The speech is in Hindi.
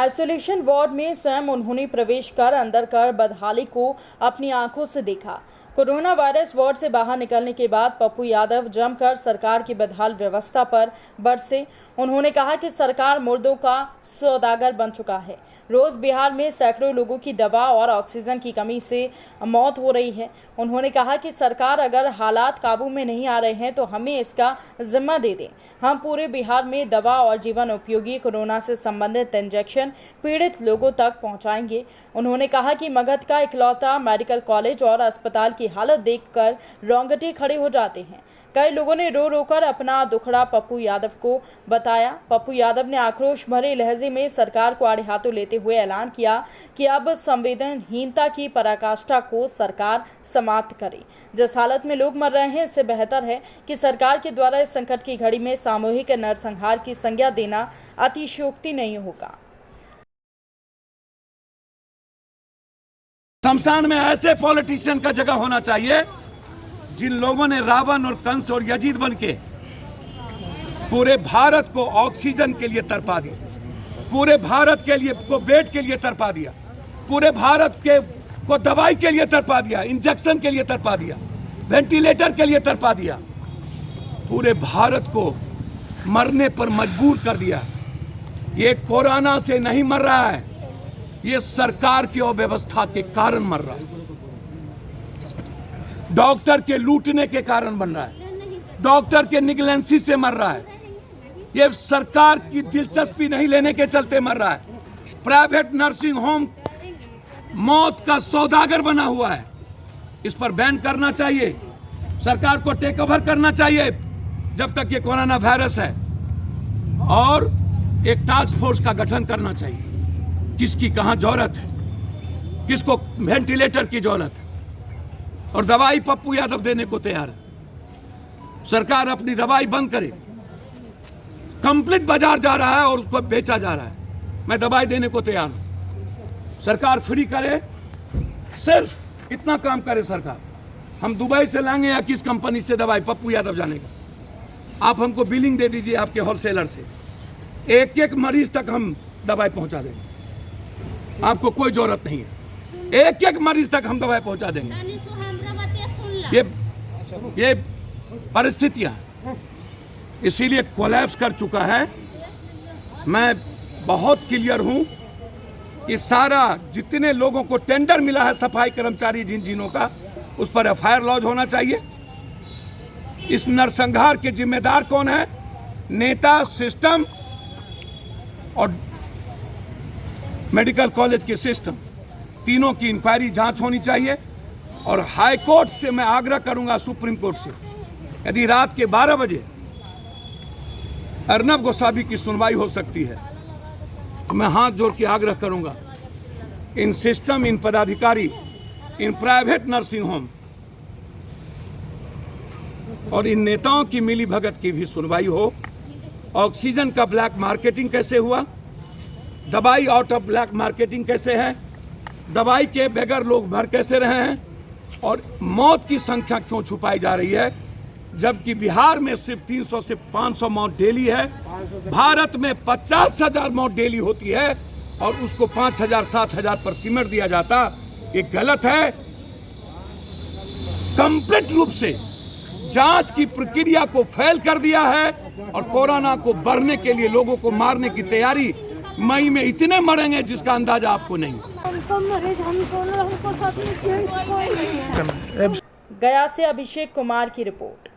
आइसोलेशन वार्ड में स्वयं उन्होंने प्रवेश कर अंदर कर बदहाली को अपनी आंखों से देखा। कोरोना वायरस वार्ड से बाहर निकलने के बाद पप्पू यादव जमकर सरकार की बदहाल व्यवस्था पर बरसे। उन्होंने कहा कि सरकार मुर्दों का सौदागर बन चुका है। रोज बिहार में सैकड़ों लोगों की दवा और ऑक्सीजन की कमी से मौत हो रही है। उन्होंने कहा कि सरकार अगर हालात काबू में नहीं आ रहे हैं तो हमें इसका जिम्मा दे दें। हम पूरे बिहार में दवा और जीवन उपयोगी कोरोना से संबंधित इंजेक्शन पीड़ित लोगों तक पहुंचाएंगे। उन्होंने कहा कि मगध का इकलौता मेडिकल कॉलेज और अस्पताल की हालत देखकर रोंगटे खड़े हो जाते हैं। कई लोगों ने रो रोकर अपना दुखड़ा पप्पू यादव को बताया। पप्पू यादव ने आक्रोश भरे लहजे में सरकार को आड़े हाथों लेते हुए ऐलान किया कि अब संवेदनहीनता की पराकाष्ठा को सरकार समाप्त करे। जिस हालत में लोग मर रहे हैं इससे बेहतर है कि सरकार के द्वारा इस संकट की घड़ी में सामूहिक नरसंहार की संज्ञा देना अतिशयोक्ति नहीं होगा। शमशान में ऐसे पॉलिटिशियन का जगह होना चाहिए जिन लोगों ने रावण और कंस और यजीद बनके पूरे भारत को ऑक्सीजन के लिए तरपा दिया, पूरे भारत के लिए को बेड के लिए तरपा दिया, पूरे भारत के को दवाई के लिए तरपा दिया, इंजेक्शन के लिए तरपा दिया, वेंटिलेटर के लिए तरपा दिया, पूरे भारत को मरने पर मजबूर कर दिया। ये कोरोना से नहीं मर रहा है, ये सरकार की अव्यवस्था के कारण मर रहा है, डॉक्टर के लूटने के कारण बन रहा है, डॉक्टर के निगलेंसी से मर रहा है, ये सरकार की दिलचस्पी नहीं लेने के चलते मर रहा है। प्राइवेट नर्सिंग होम मौत का सौदागर बना हुआ है, इस पर बैन करना चाहिए, सरकार को टेक ओवर करना चाहिए जब तक ये कोरोना वायरस है, और एक टास्क फोर्स का गठन करना चाहिए। किसकी कहां जरूरत है, किसको वेंटिलेटर की जरूरत है, और दवाई पप्पू यादव देने को तैयार है। सरकार अपनी दवाई बंद करे, कंप्लीट बाजार जा रहा है और उसको बेचा जा रहा है। मैं दवाई देने को तैयार हूं, सरकार फ्री करे, सिर्फ इतना काम करे सरकार। हम दुबई से लाएंगे या किस कंपनी से दवाई पप्पू यादव जाने का, आप हमको बिलिंग दे दीजिए आपके होलसेलर से, एक एक मरीज तक हम दवाई पहुंचा देंगे, आपको कोई जरूरत नहीं है, एक एक मरीज तक हम दवाई पहुंचा देंगे। ये परिस्थितियां इसीलिए कोलैप्स कर चुका है। मैं बहुत क्लियर हूं कि सारा जितने लोगों को टेंडर मिला है सफाई कर्मचारी जिनों का, उस पर एफआईआर लॉन्च होना चाहिए। इस नरसंहार के जिम्मेदार कौन है? नेता, सिस्टम और मेडिकल कॉलेज के सिस्टम, तीनों की इंक्वायरी जांच होनी चाहिए। और हाई कोर्ट से मैं आग्रह करूंगा, सुप्रीम कोर्ट से, यदि रात के 12 बजे अर्नब गोस्वामी की सुनवाई हो सकती है तो मैं हाथ जोड़ के आग्रह करूंगा, इन सिस्टम, इन पदाधिकारी, इन प्राइवेट नर्सिंग होम और इन नेताओं की मिली भगत की भी सुनवाई हो। ऑक्सीजन का ब्लैक मार्केटिंग कैसे हुआ, दवाई आउट ऑफ ब्लैक मार्केटिंग कैसे है, दवाई के बगैर लोग मर कैसे रहे हैं, और मौत की संख्या क्यों छुपाई जा रही है, जबकि बिहार में सिर्फ 300 से 500 मौत डेली है, भारत में 50,000 मौत डेली होती है और उसको 5,000 7,000 पर सिमट दिया जाता। ये गलत है। कंप्लीट रूप से जांच की प्रक्रिया को फेल कर दिया है और कोरोना को बढ़ने के लिए लोगों को मारने की तैयारी। मई में इतने मरेंगे जिसका अंदाजा आपको नहीं। गया से अभिषेक कुमार की रिपोर्ट।